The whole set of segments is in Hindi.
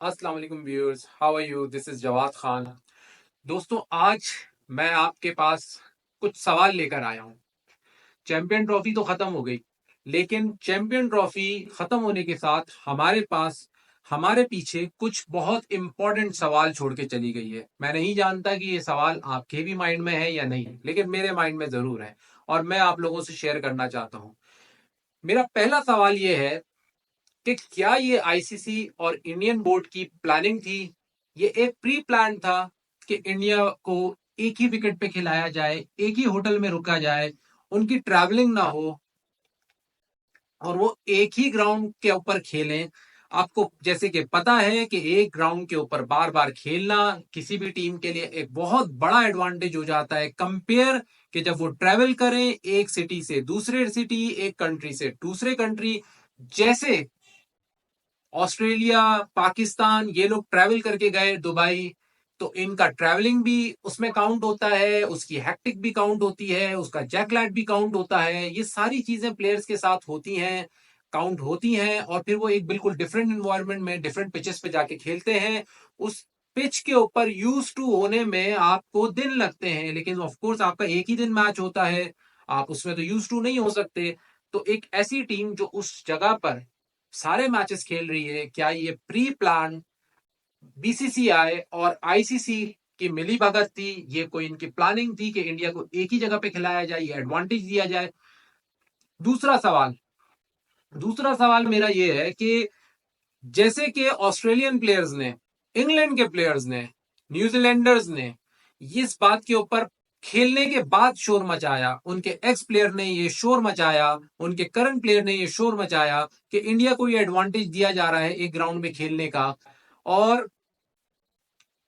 अस्सलाम वालेकुम viewers, how are you? This is Jawad Khan. दोस्तों, आज मैं आपके पास कुछ सवाल लेकर आया हूं। चैंपियन ट्रॉफी तो खत्म हो गई, लेकिन चैंपियन ट्रॉफी खत्म होने के साथ हमारे पास हमारे पीछे कुछ बहुत इंपॉर्टेंट सवाल छोड़ के चली गई है। मैं नहीं जानता कि ये सवाल आपके भी माइंड में है या नहीं, लेकिन मेरे माइंड में जरूर है और मैं आप लोगों से शेयर करना चाहता हूं। मेरा पहला सवाल ये है कि क्या ये आईसीसी और इंडियन बोर्ड की प्लानिंग थी? ये एक प्री प्लान था कि इंडिया को एक ही विकेट पे खिलाया जाए, एक ही होटल में रुका जाए, उनकी ट्रैवलिंग ना हो और वो एक ही ग्राउंड के ऊपर खेलें। आपको जैसे कि पता है कि एक ग्राउंड के ऊपर बार बार खेलना किसी भी टीम के लिए एक बहुत बड़ा एडवांटेज हो जाता है कंपेयर कि जब वो ट्रैवल करें एक सिटी से दूसरे सिटी, एक कंट्री से दूसरे कंट्री। जैसे ऑस्ट्रेलिया, पाकिस्तान, ये लोग ट्रैवल करके गए दुबई, तो इनका ट्रैवलिंग भी उसमें काउंट होता है, उसकी हैक्टिक भी काउंट होती है, उसका जैकलैट भी काउंट होता है। ये सारी चीजें प्लेयर्स के साथ होती हैं, काउंट होती हैं और फिर वो एक बिल्कुल डिफरेंट एनवायरनमेंट में डिफरेंट पिचेस पे जाके खेलते हैं। उस पिच के ऊपर यूज टू होने में आपको दिन लगते हैं, लेकिन ऑफ कोर्स आपका एक ही दिन मैच होता है, आप उसमें तो यूज टू नहीं हो सकते। तो एक ऐसी टीम जो उस जगह पर सारे मैचेस खेल रही है, क्या ये प्री प्लान बीसीसीआई और आईसीसी की मिली भगत थी? ये कोई इनकी प्लानिंग थी कि इंडिया को एक ही जगह पे खिलाया जाए, ये एडवांटेज दिया जाए? दूसरा सवाल दूसरा सवाल मेरा ये है कि जैसे कि ऑस्ट्रेलियन प्लेयर्स ने, इंग्लैंड के प्लेयर्स ने, न्यूजीलैंडर्स ने इस बात के ऊपर खेलने के बाद शोर मचाया, उनके एक्स प्लेयर ने ये शोर मचाया, उनके करंट प्लेयर ने ये शोर मचाया कि इंडिया को ये एडवांटेज दिया जा रहा है एक ग्राउंड में खेलने का, और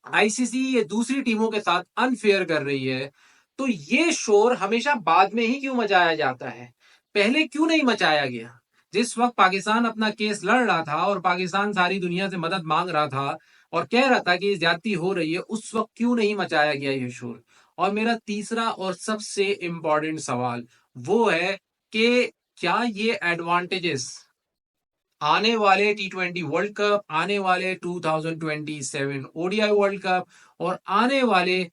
आईसीसी ये दूसरी टीमों के साथ अनफेयर कर रही है। तो ये शोर हमेशा बाद में ही क्यों मचाया जाता है? पहले क्यों नहीं मचाया गया? जिस वक्त पाकिस्तान अपना केस लड़ रहा था और पाकिस्तान सारी दुनिया से मदद मांग रहा था और कह रहा था कि ज्यादती हो रही है, उस वक्त क्यों नहीं मचाया गया ये शोर? और मेरा तीसरा और सबसे इंपॉर्टेंट सवाल वो है कि क्या ये एडवांटेजेस आने वाले टी20 वर्ल्ड कप, आने वाले 2027 ओडीआई वर्ल्ड कप और आने वाले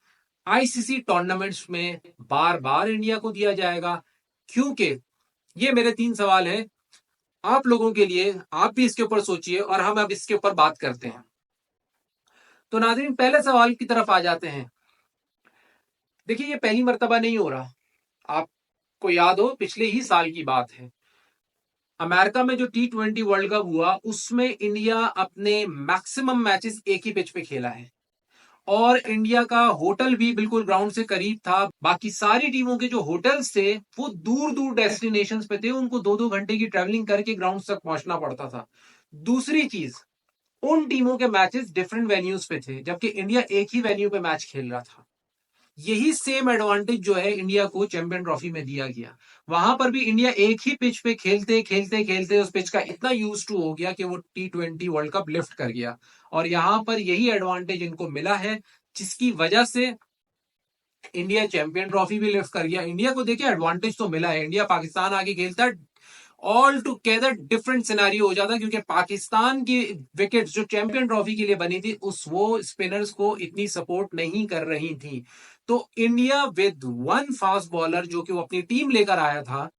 आईसीसी टूर्नामेंट्स में बार बार इंडिया को दिया जाएगा? क्योंकि ये मेरे तीन सवाल हैं आप लोगों के लिए, आप भी इसके ऊपर सोचिए और हम अब इसके ऊपर बात करते हैं। तो नाज़रीन, पहले सवाल की तरफ आ जाते हैं। देखिए, ये पहली मर्तबा नहीं हो रहा। आपको याद हो, पिछले ही साल की बात है, अमेरिका में जो टी20 वर्ल्ड कप हुआ उसमें इंडिया अपने मैक्सिमम मैचेस एक ही पिच पे खेला है और इंडिया का होटल भी बिल्कुल ग्राउंड से करीब था। बाकी सारी टीमों के जो होटल्स थे वो दूर दूर डेस्टिनेशन पे थे, उनको दो दो घंटे की ट्रेवलिंग करके ग्राउंड तक पहुंचना पड़ता था। दूसरी चीज, उन टीमों के मैचेस डिफरेंट वेन्यूज पे थे, जबकि इंडिया एक ही वेन्यू पे मैच खेल रहा था। यही सेम एडवांटेज जो है इंडिया को चैंपियन ट्रॉफी में दिया गया। वहां पर भी इंडिया एक ही पिच पे खेलते खेलते खेलते उस पिच का इतना यूज टू हो गया कि वो टी20 वर्ल्ड कप लिफ्ट कर गया और यहां पर यही एडवांटेज इनको मिला है, जिसकी वजह से इंडिया चैंपियन ट्रॉफी भी लिफ्ट कर गया। इंडिया को देखिए एडवांटेज तो मिला है, इंडिया पाकिस्तान आगे खेलता है, ऑल टुगेदर डिफरेंट सिनेरियो हो जाता, क्योंकि पाकिस्तान की विकेट्स जो चैंपियन ट्रॉफी के लिए बनी थी उस वो स्पिनर्स को इतनी सपोर्ट नहीं कर रही थी। तो India with one fast bowler जो कि वो अपनी टीम लेकर आया था,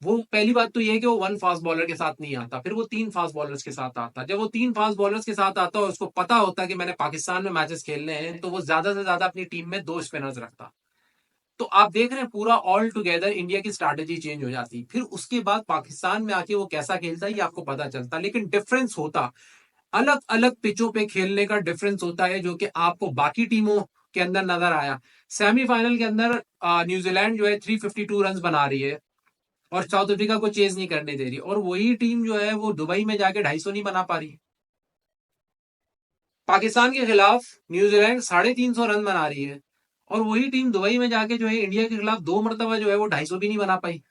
वो पहली बात तो ये है कि वो वन फास्ट बॉलर के साथ नहीं आता, फिर वो तीन फास्ट बॉलर्स के साथ आता। जब वो तीन फास्ट बॉलर्स के साथ आता और उसको पता होता कि मैंने पाकिस्तान में मैचेस खेलने हैं, तो वो ज्यादा से ज्यादा अपनी टीम में दो स्पिनर्स रखता। तो आप देख रहे हैं पूरा ऑल टुगेदर इंडिया की स्ट्रैटेजी चेंज हो जाती। फिर उसके बाद पाकिस्तान में आके वो कैसा खेलता है ये आपको पता चलता, लेकिन डिफरेंस होता, अलग अलग पिचों पे खेलने का डिफरेंस होता है, जो कि आपको बाकी टीमों के अंदर नजर आया। सेमीफाइनल के अंदर न्यूजीलैंड जो है 352 रन बना रही है और साउथ अफ्रीका को चेज नहीं करने दे रही, और वही टीम जो है वो दुबई में जाके 250 नहीं बना पा रही। पाकिस्तान के खिलाफ न्यूजीलैंड 350 रन बना रही है और वही टीम दुबई में जाके जो है इंडिया के खिलाफ दो मरतबा जो है वो 250 भी नहीं बना पाई।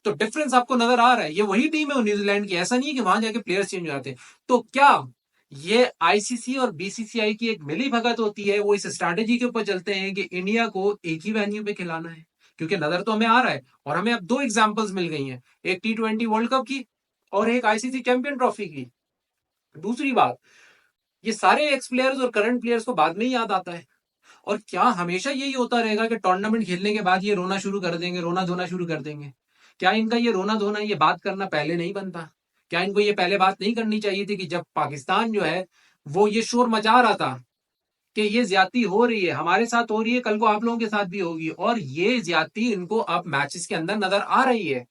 तो डिफरेंस आपको नजर आ रहा है, ये वही टीम है वो न्यूजीलैंड की, ऐसा नहीं है कि वहां जाके प्लेयर्स चेंज हो जाते। तो क्या ये आईसीसी और बीसीसीआई की एक मिली भगत होती है, वो इस स्ट्रैटेजी के ऊपर चलते हैं कि इंडिया को एक ही वेन्यू पे खिलाना है? क्योंकि नजर तो हमें आ रहा है और हमें अब दो एग्जांपल्स मिल गई हैं, एक टी20 वर्ल्ड कप की और एक आईसीसी चैंपियन ट्रॉफी की। दूसरी बात, ये सारे एक्स प्लेयर्स और करंट प्लेयर्स को बाद में ही याद आता है। और क्या हमेशा यही होता रहेगा कि टूर्नामेंट खेलने के बाद ये रोना शुरू कर देंगे, रोना धोना शुरू कर देंगे? क्या इनका ये रोना धोना, ये बात करना पहले नहीं बनता? क्या इनको ये पहले बात नहीं करनी चाहिए थी कि जब पाकिस्तान जो है वो ये शोर मचा रहा था कि ये ज्यादती हो रही है, हमारे साथ हो रही है, कल को आप लोगों के साथ भी होगी, और ये ज्यादती इनको अब मैचेस के अंदर नजर आ रही है।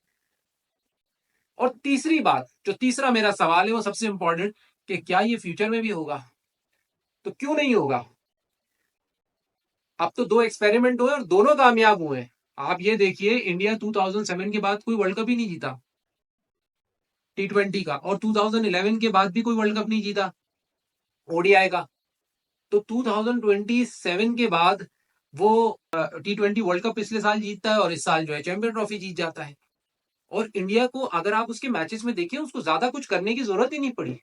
और तीसरी बात, जो तीसरा मेरा सवाल है वो सबसे इंपॉर्टेंट, कि क्या ये फ्यूचर में भी होगा? तो क्यों नहीं होगा? अब तो 2 एक्सपेरिमेंट हुए और दोनों कामयाब हुए। आप ये देखिए, इंडिया 2007 के बाद कोई वर्ल्ड कप ही नहीं जीता T20 का, और 2011 के बाद भी कोई वर्ल्ड कप नहीं जीता ओडीआई का। तो 2027 के बाद वो T20 वर्ल्ड कप पिछले साल जीतता है, और इस साल जो है चैंपियन ट्रॉफी जीत जाता है। और इंडिया को अगर आप उसके मैचेस में देखिए, उसको ज्यादा कुछ करने की जरूरत ही नहीं पड़ी।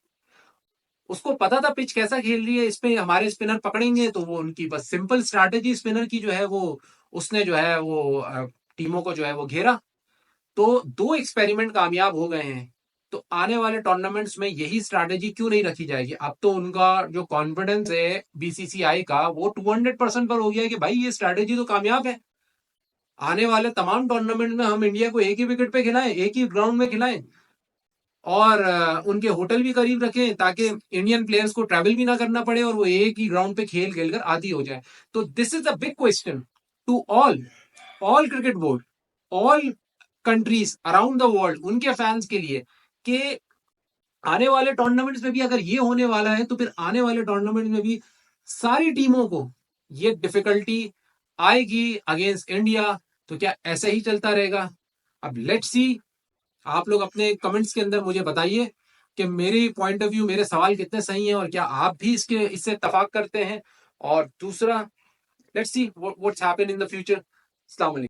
उसको पता था पिच कैसा खेल रही है, इस पे हमारे स्पिनर पकड़ेंगे, तो वो उनकी बस सिंपल स्ट्रैटेजी स्पिनर की जो है वो उसने जो है वो टीमों को जो है वो घेरा। तो 2 एक्सपेरिमेंट कामयाब हो गए हैं। तो आने वाले टूर्नामेंट्स में यही स्ट्रैटेजी क्यों नहीं रखी जाएगी? अब तो उनका जो कॉन्फिडेंस है बीसीसीआई का, वो 200% पर हो गया है कि भाई ये स्ट्रैटेजी तो कामयाब है। आने वाले तमाम टूर्नामेंट में हम इंडिया को एक ही विकेट पे खिलाएं, एक ही ग्राउंड में खिलाएं, और उनके होटल भी करीब रखें, ताकि इंडियन प्लेयर्स को ट्रैवल भी ना करना पड़े और वो एक ही ग्राउंड पे खेल खेल कर आदी हो जाए। तो this is the big question to all cricket board, all countries around the world, उनके फैंस के लिए, कि आने वाले टूर्नामेंट्स में भी अगर ये होने वाला है, तो फिर आने वाले टूर्नामेंट में भी सारी टीमों को ये डिफिकल्टी आएगी अगेंस्ट इंडिया। तो क्या ऐसा ही चलता रहेगा? अब लेट्स सी। आप लोग अपने कमेंट्स के अंदर मुझे बताइए कि मेरी पॉइंट ऑफ व्यू, मेरे सवाल कितने सही हैं, और क्या आप भी इससे इत्तेफाक करते हैं? और दूसरा, let's see what's happen in the future. अस्सलाम वालेकुम।